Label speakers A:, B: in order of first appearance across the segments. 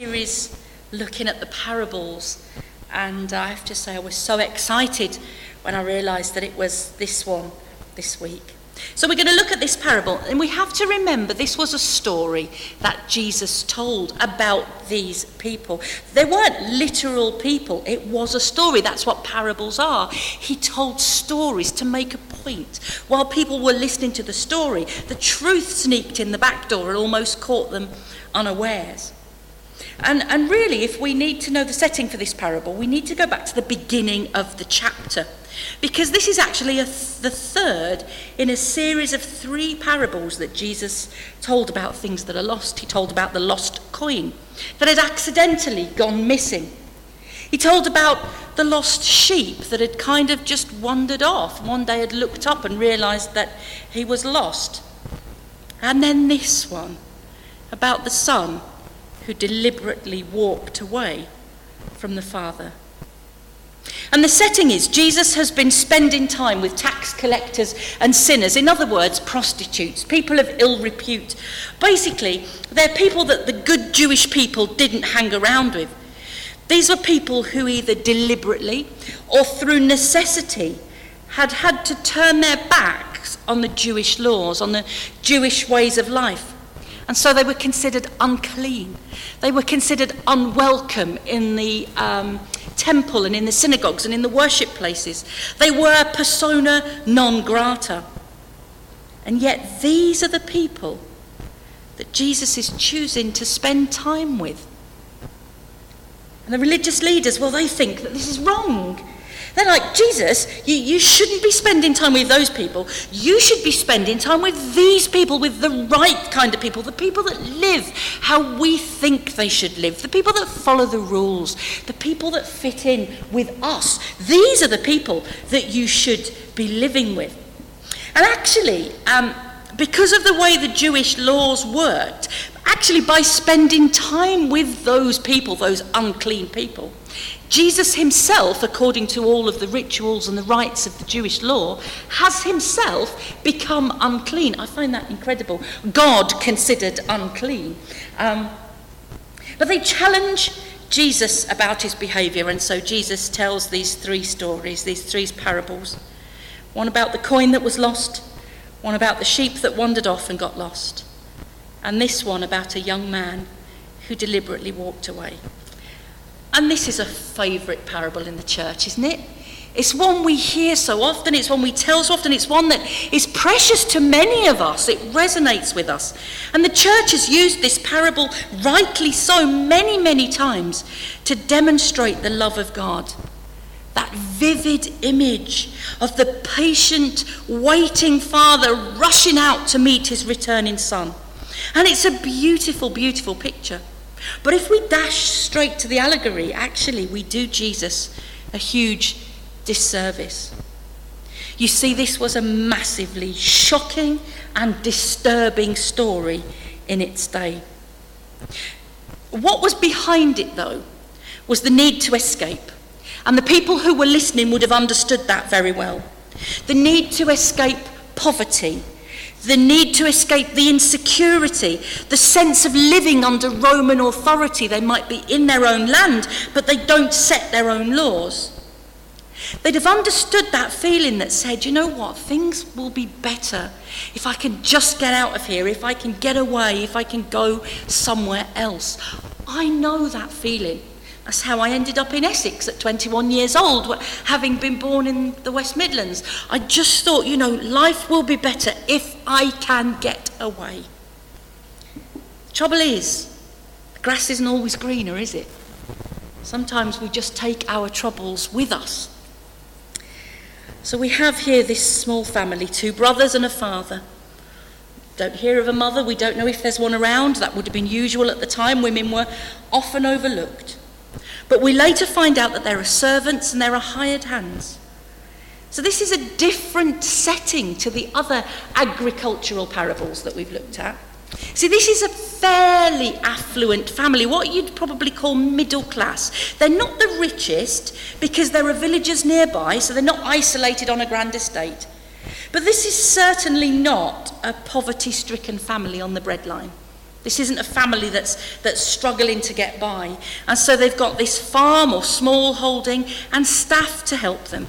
A: Series looking at the parables, and I have to say I was so excited when I realised that it was this one this week. So we're going to look at this parable, and we have to remember this was a story that Jesus told about these people. They weren't literal people, it was a story. That's what parables are. He told stories to make a point. While people were listening to the story, the truth sneaked in the back door and almost caught them unawares. And really, if we need to know the setting for this parable, we need to go back to the beginning of the chapter, because this is actually the third in a series of 3 parables that Jesus told about things that are lost. He told about the lost coin that had accidentally gone missing. He told about the lost sheep that had kind of just wandered off. One day had looked up and realised that he was lost. And then this one, about the son who deliberately walked away from the Father. And the setting is Jesus has been spending time with tax collectors and sinners, in other words, prostitutes, people of ill repute. Basically, they're people that the good Jewish people didn't hang around with. These were people who either deliberately or through necessity had had to turn their backs on the Jewish laws, on the Jewish ways of life. And so they were considered unclean. They were considered unwelcome in the temple and in the synagogues and in the worship places. They were persona non grata. And yet these are the people that Jesus is choosing to spend time with. And the religious leaders, well, they think that this is wrong. They're like, Jesus, you shouldn't be spending time with those people. You should be spending time with these people, with the right kind of people, the people that live how we think they should live, the people that follow the rules, the people that fit in with us. These are the people that you should be living with. And actually, because of the way the Jewish laws worked, actually by spending time with those people, those unclean people, Jesus himself, according to all of the rituals and the rites of the Jewish law, has himself become unclean. I find that incredible. God considered unclean. But they challenge Jesus about his behaviour, and so Jesus tells these 3 stories, these 3 parables. One about the coin that was lost, one about the sheep that wandered off and got lost, and this one about a young man who deliberately walked away. And this is a favourite parable in the church, isn't it? It's one we hear so often, it's one we tell so often, it's one that is precious to many of us, it resonates with us. And the church has used this parable, rightly so, many, many times to demonstrate the love of God. That vivid image of the patient, waiting father rushing out to meet his returning son. And it's a beautiful, beautiful picture. But if we dash straight to the allegory, actually we do Jesus a huge disservice. You see, this was a massively shocking and disturbing story in its day. What was behind it, though, was the need to escape. And the people who were listening would have understood that very well. The need to escape poverty, the need to escape the insecurity, the sense of living under Roman authority. They might be in their own land, but they don't set their own laws. They'd have understood that feeling that said, you know what, things will be better if I can just get out of here, if I can get away, if I can go somewhere else. I know that feeling. That's how I ended up in Essex at 21 years old, having been born in the West Midlands. I just thought, life will be better if I can get away. Trouble is, the grass isn't always greener, is it? Sometimes we just take our troubles with us. So we have here this small family, 2 brothers and a father. Don't hear of a mother, we don't know if there's one around. That would have been usual at the time. Women were often overlooked. But we later find out that there are servants and there are hired hands. So this is a different setting to the other agricultural parables that we've looked at. See, this is a fairly affluent family, what you'd probably call middle class. They're not the richest because there are villagers nearby, so they're not isolated on a grand estate. But this is certainly not a poverty-stricken family on the breadline. This isn't a family that's struggling to get by. And so they've got this farm or small holding and staff to help them.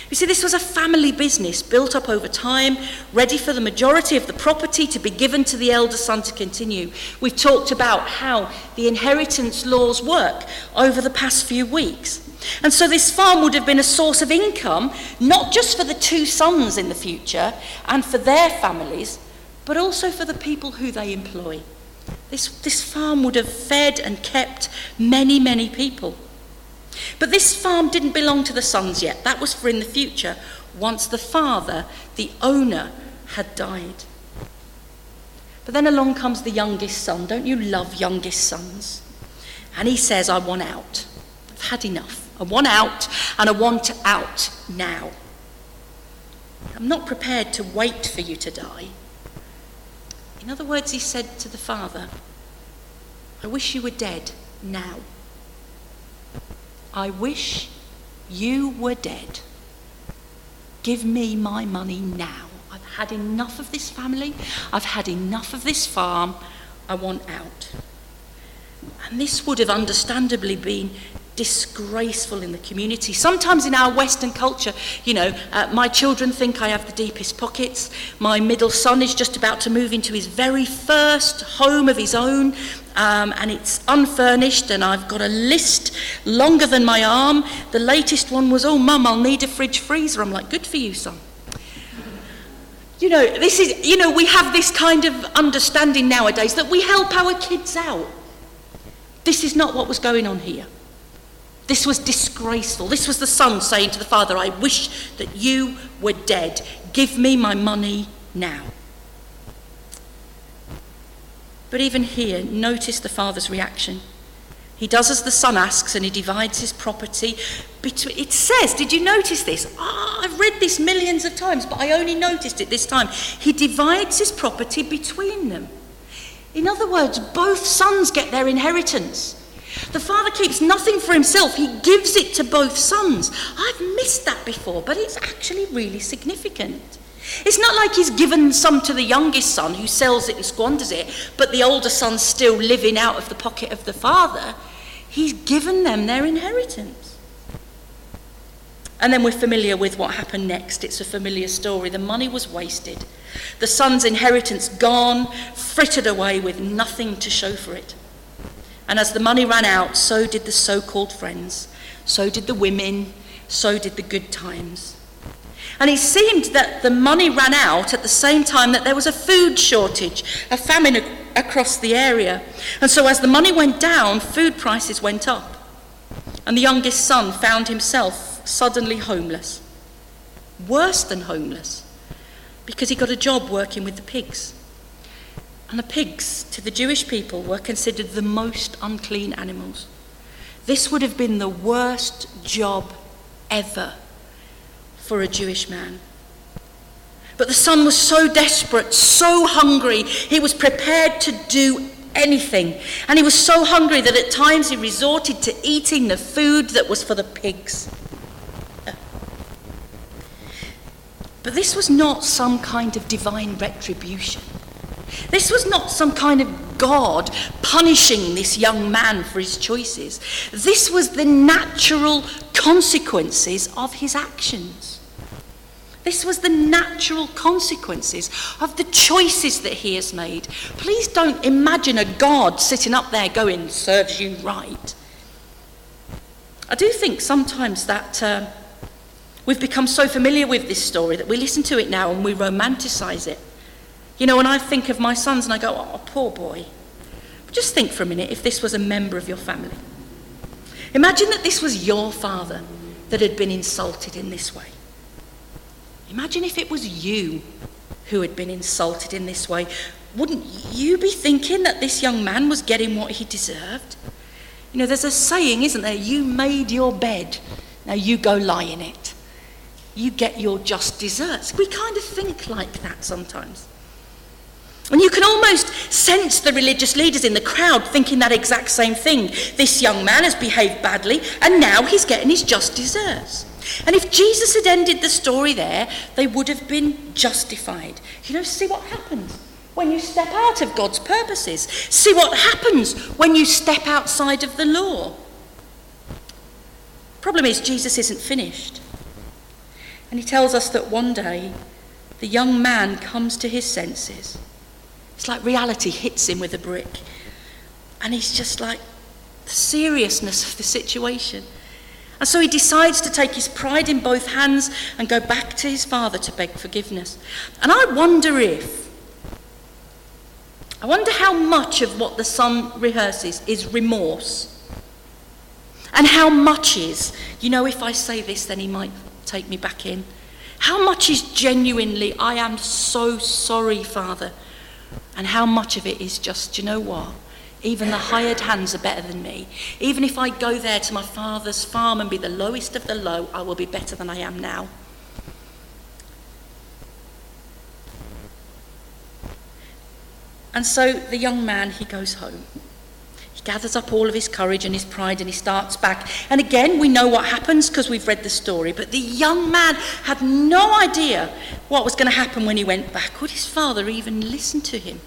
A: You see, this was a family business built up over time, ready for the majority of the property to be given to the elder son to continue. We've talked about how the inheritance laws work over the past few weeks. And so this farm would have been a source of income, not just for the two sons in the future and for their families, but also for the people who they employ. This farm would have fed and kept many, many people. But this farm didn't belong to the sons yet. That was for in the future, once the father, the owner, had died. But then along comes the youngest son. Don't you love youngest sons? And he says, I want out. I've had enough. I want out, and I want out now. I'm not prepared to wait for you to die. In other words, he said to the father, I wish you were dead now. I wish you were dead. Give me my money now. I've had enough of this family. I've had enough of this farm. I want out. And this would have understandably been disgraceful in the community. Sometimes in our Western culture, my children think I have the deepest pockets. My middle son is just about to move into his very first home of his own, and it's unfurnished, and I've got a list longer than my arm. The latest one was, oh, Mum, I'll need a fridge freezer. I'm like, good for you, son. We have this kind of understanding nowadays that we help our kids out. This is not what was going on here. This was disgraceful. This was the son saying to the father, I wish that you were dead. Give me my money now. But even here, notice the father's reaction. He does as the son asks, and he divides his property between. It says, did you notice this? I've read this millions of times, but I only noticed it this time. He divides his property between them. In other words, both sons get their inheritance. The father keeps nothing for himself. He gives it to both sons. I've missed that before, but it's actually really significant. It's not like he's given some to the youngest son who sells it and squanders it, but the older son's still living out of the pocket of the father. He's given them their inheritance. And then we're familiar with what happened next. It's a familiar story. The money was wasted. The son's inheritance gone, frittered away with nothing to show for it. And as the money ran out, so did the so-called friends, so did the women, so did the good times. And it seemed that the money ran out at the same time that there was a food shortage, a famine across the area. And so as the money went down, food prices went up. And the youngest son found himself suddenly homeless. Worse than homeless, because he got a job working with the pigs. And the pigs, to the Jewish people, were considered the most unclean animals. This would have been the worst job ever for a Jewish man. But the son was so desperate, so hungry, he was prepared to do anything. And he was so hungry that at times he resorted to eating the food that was for the pigs. But this was not some kind of divine retribution. This was not some kind of God punishing this young man for his choices. This was the natural consequences of his actions. This was the natural consequences of the choices that he has made. Please don't imagine a God sitting up there going, serves you right. I do think sometimes that we've become so familiar with this story that we listen to it now and we romanticize it. When I think of my sons and I go, oh, poor boy. Just think for a minute if this was a member of your family. Imagine that this was your father that had been insulted in this way. Imagine if it was you who had been insulted in this way. Wouldn't you be thinking that this young man was getting what he deserved? There's a saying, isn't there? You made your bed, now you go lie in it. You get your just desserts. We kind of think like that sometimes. And you can almost sense the religious leaders in the crowd thinking that exact same thing. This young man has behaved badly, and now he's getting his just desserts. And if Jesus had ended the story there, they would have been justified. See what happened? when you step out of God's purposes. See what happens when you step outside of the law. Problem is, Jesus isn't finished. And he tells us that one day the young man comes to his senses. It's like reality hits him with a brick. And he's just like, the seriousness of the situation. And so he decides to take his pride in both hands and go back to his father to beg forgiveness. And I wonder how much of what the son rehearses is remorse. And how much is, if I say this, then he might take me back in. How much is genuinely, I am so sorry, Father. And how much of it is just, you know what? Even the hired hands are better than me. Even if I go there to my father's farm and be the lowest of the low, I will be better than I am now. And so the young man, he goes home. He gathers up all of his courage and his pride and he starts back. And again, we know what happens because we've read the story. But the young man had no idea what was going to happen when he went back. Would his father even listen to him?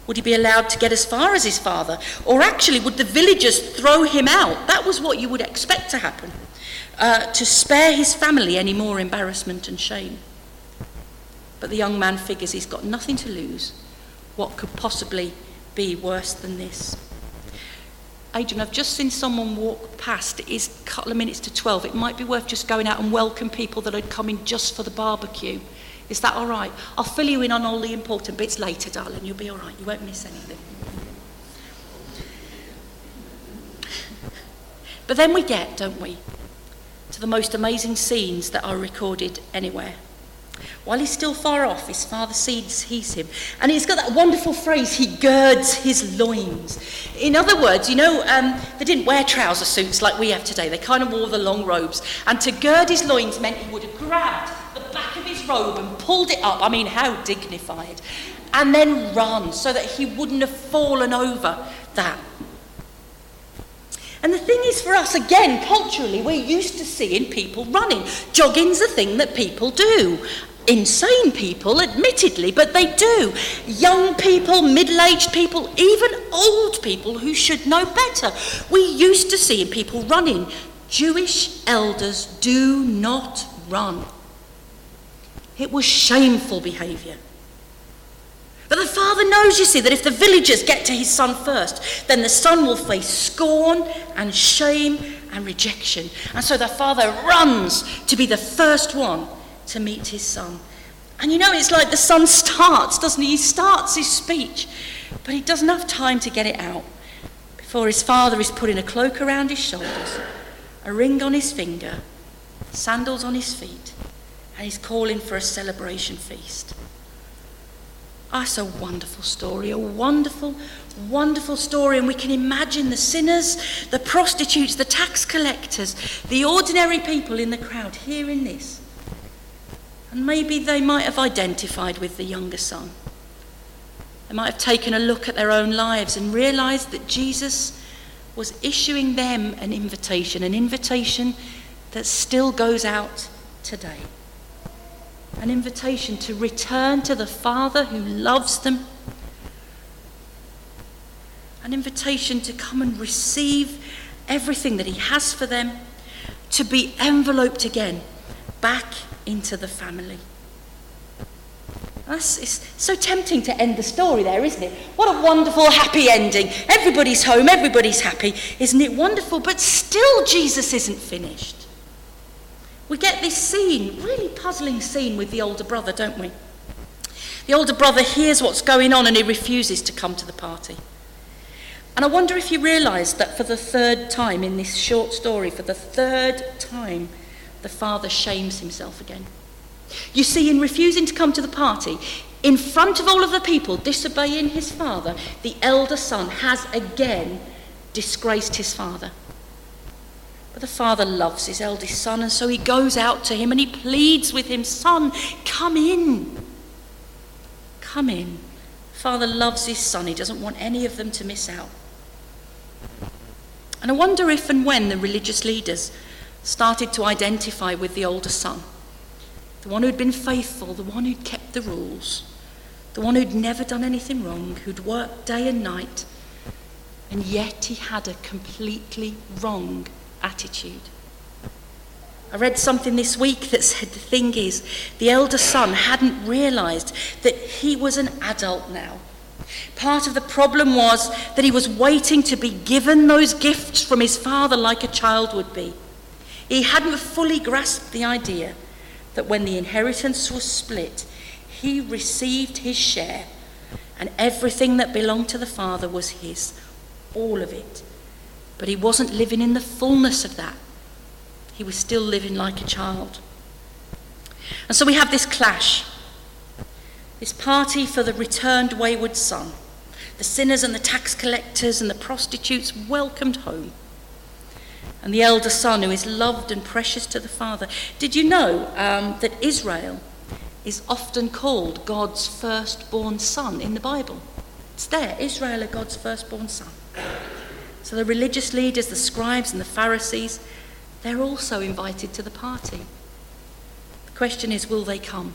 A: Would he be allowed to get as far as his father? Or actually, would the villagers throw him out? That was what you would expect to happen, to spare his family any more embarrassment and shame. But the young man figures he's got nothing to lose. What could possibly be worse than this? Adrian, I've just seen someone walk past. It is a couple of minutes to 12. It might be worth just going out and welcome people that had come in just for the barbecue. Is that all right? I'll fill you in on all the important bits later, darling. You'll be all right. You won't miss anything. But then we get, don't we, to the most amazing scenes that are recorded anywhere. While he's still far off, his father sees him. And he's got that wonderful phrase, he girds his loins. In other words, they didn't wear trouser suits like we have today. They kind of wore the long robes. And to gird his loins meant he would have grabbed the back of his robe and pulled it up. I mean, how dignified. And then run so that he wouldn't have fallen over that. And the thing is, for us, again, culturally, we're used to seeing people running. Jogging's a thing that people do. Insane people, admittedly, but they do. Young people, middle-aged people, even old people who should know better. We used to seeing people running. Jewish elders do not run. It was shameful behaviour. But the father knows, you see, that if the villagers get to his son first, then the son will face scorn and shame and rejection. And so the father runs to be the first one to meet his son. And it's like the son starts, doesn't he? He starts his speech, but he doesn't have time to get it out before his father is putting a cloak around his shoulders, a ring on his finger, sandals on his feet, and he's calling for a celebration feast. Ah, it's a wonderful story, a wonderful, wonderful story. And we can imagine the sinners, the prostitutes, the tax collectors, the ordinary people in the crowd hearing this. And maybe they might have identified with the younger son. They might have taken a look at their own lives and realised that Jesus was issuing them an invitation that still goes out today. An invitation to return to the Father who loves them. An invitation to come and receive everything that he has for them, to be enveloped again back into the family. It's so tempting to end the story there, isn't it? What a wonderful, happy ending. Everybody's home, everybody's happy. Isn't it wonderful? But still Jesus isn't finished. We get this scene, really puzzling scene with the older brother, don't we? The older brother hears what's going on and he refuses to come to the party. And I wonder if you realise that for the third time in this short story, for the third time, the father shames himself again. You see, in refusing to come to the party, in front of all of the people disobeying his father, the elder son has again disgraced his father. But the father loves his eldest son, and so he goes out to him and he pleads with him, "Son, come in. Come in." Father loves his son. He doesn't want any of them to miss out. And I wonder if and when the religious leaders started to identify with the older son, the one who'd been faithful, the one who'd kept the rules, the one who'd never done anything wrong, who'd worked day and night, and yet he had a completely wrong attitude. I read something this week that said the thing is, the elder son hadn't realised that he was an adult now. Part of the problem was that he was waiting to be given those gifts from his father like a child would be. He hadn't fully grasped the idea that when the inheritance was split, he received his share, and everything that belonged to the father was his, all of it. But he wasn't living in the fullness of that. He was still living like a child. And so we have this clash, this party for the returned wayward son. The sinners and the tax collectors and the prostitutes welcomed home. And the elder son, who is loved and precious to the father. Did you know that Israel is often called God's firstborn son in the Bible? It's there, Israel are God's firstborn son. So the religious leaders, the scribes and the Pharisees, they're also invited to the party. The question is, will they come?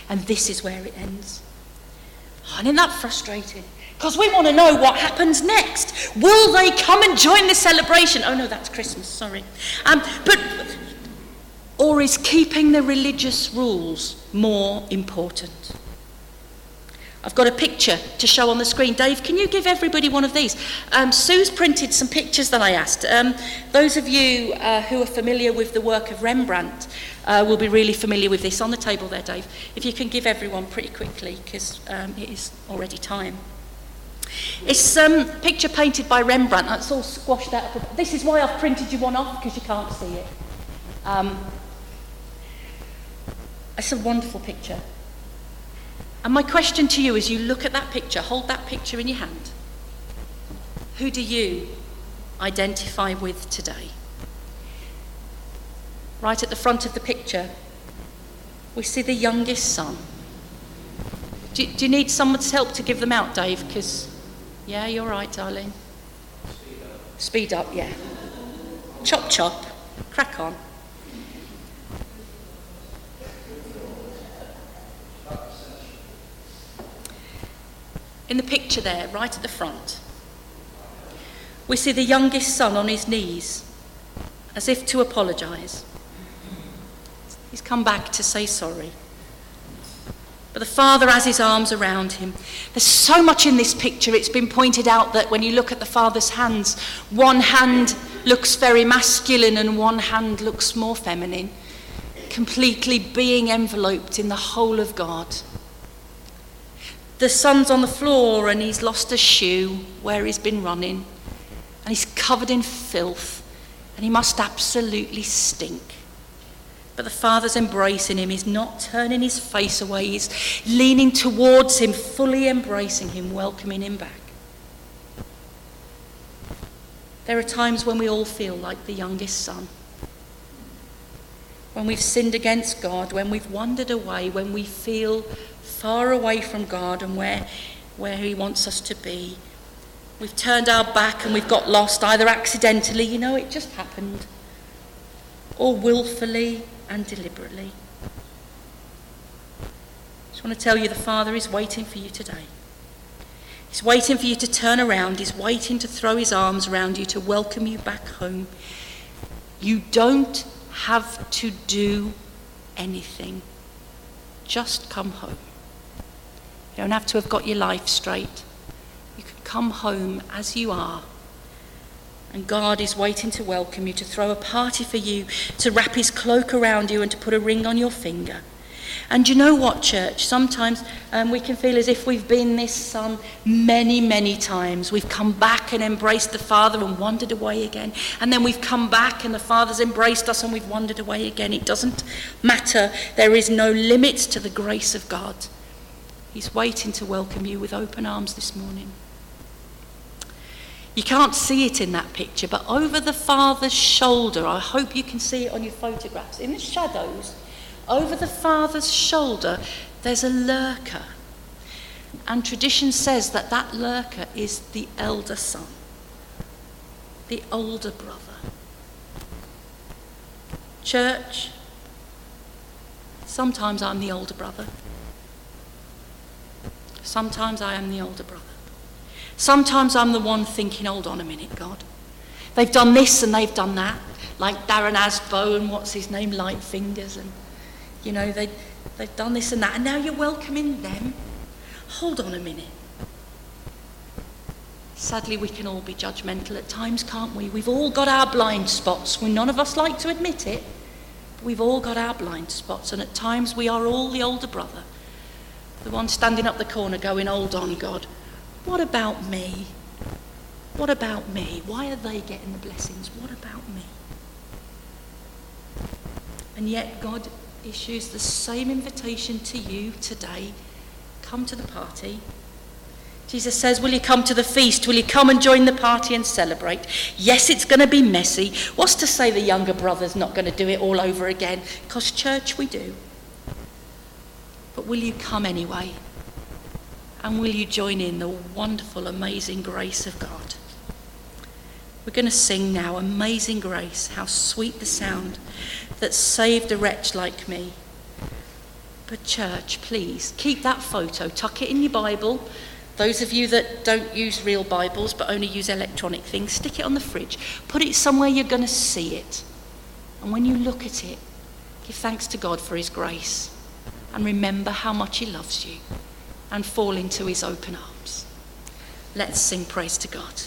A: And this is where it ends. Oh, and isn't that frustrating? Because we want to know what happens next. Will they come and join the celebration? Oh no, that's Christmas, sorry. Or is keeping the religious rules more important? I've got a picture to show on the screen. Dave, can you give everybody one of these? Sue's printed some pictures that I asked. Those of you who are familiar with the work of Rembrandt will be really familiar with this. On the table there, Dave. If you can give everyone pretty quickly, because it is already time. It's a picture painted by Rembrandt. It's all squashed out. This is why I've printed you one off, because you can't see it. It's a wonderful picture. And my question to you as you look at that picture, hold that picture in your hand. Who do you identify with today? Right at the front of the picture, we see the youngest son. Do you need someone's help to give them out, Dave? Because, yeah, you're right, darling. Speed up, yeah. Chop, chop, crack on. In the picture there, right at the front, we see the youngest son on his knees, as if to apologise. He's come back to say sorry. But the father has his arms around him. There's so much in this picture. It's been pointed out that when you look at the father's hands, one hand looks very masculine and one hand looks more feminine, completely being enveloped in the whole of God. The son's on the floor and he's lost a shoe where he's been running, and he's covered in filth and he must absolutely stink. But the father's embracing him. He's not turning his face away. He's leaning towards him, fully embracing him, welcoming him back. There are times when we all feel like the youngest son. When we've sinned against God, when we've wandered away, when we feel far away from God and where he wants us to be. We've turned our back and we've got lost, either accidentally, it just happened, or willfully and deliberately. I just want to tell you, the Father is waiting for you today. He's waiting for you to turn around. He's waiting to throw his arms around you, to welcome you back home. You don't have to do anything. Just come home. You don't have to have got your life straight. You can come home as you are. And God is waiting to welcome you, to throw a party for you, to wrap his cloak around you and to put a ring on your finger. And you know what, church? Sometimes we can feel as if we've been this son many, many times. We've come back and embraced the Father and wandered away again. And then we've come back and the Father's embraced us and we've wandered away again. It doesn't matter. There is no limits to the grace of God. He's waiting to welcome you with open arms this morning. You can't see it in that picture, but over the Father's shoulder, I hope you can see it on your photographs, in the shadows, over the Father's shoulder, there's a lurker. And tradition says that that lurker is the elder son, the older brother. Church, sometimes I'm the older brother. Sometimes I am the older brother. Sometimes I'm the one thinking, hold on a minute, God. They've done this and they've done that. Like Darren Asbo and what's his name, Lightfingers. And, you know, they've done this and that. And now you're welcoming them. Hold on a minute. Sadly, we can all be judgmental at times, can't we? We've all got our blind spots. None of us like to admit it. But we've all got our blind spots. And at times we are all the older brother. The one standing up the corner going, hold on, God. What about me? What about me? Why are they getting the blessings? What about me? And yet God issues the same invitation to you today. Come to the party. Jesus says, will you come to the feast? Will you come and join the party and celebrate? Yes, it's going to be messy. What's to say the younger brother's not going to do it all over again? Because church, we do. But will you come anyway? And will you join in the wonderful, amazing grace of God? We're going to sing now, Amazing Grace, how sweet the sound that saved a wretch like me. But church, please, keep that photo, tuck it in your Bible. Those of you that don't use real Bibles but only use electronic things, stick it on the fridge. Put it somewhere you're going to see it. And when you look at it, give thanks to God for his grace. And remember how much he loves you. And fall into his open arms. Let's sing praise to God.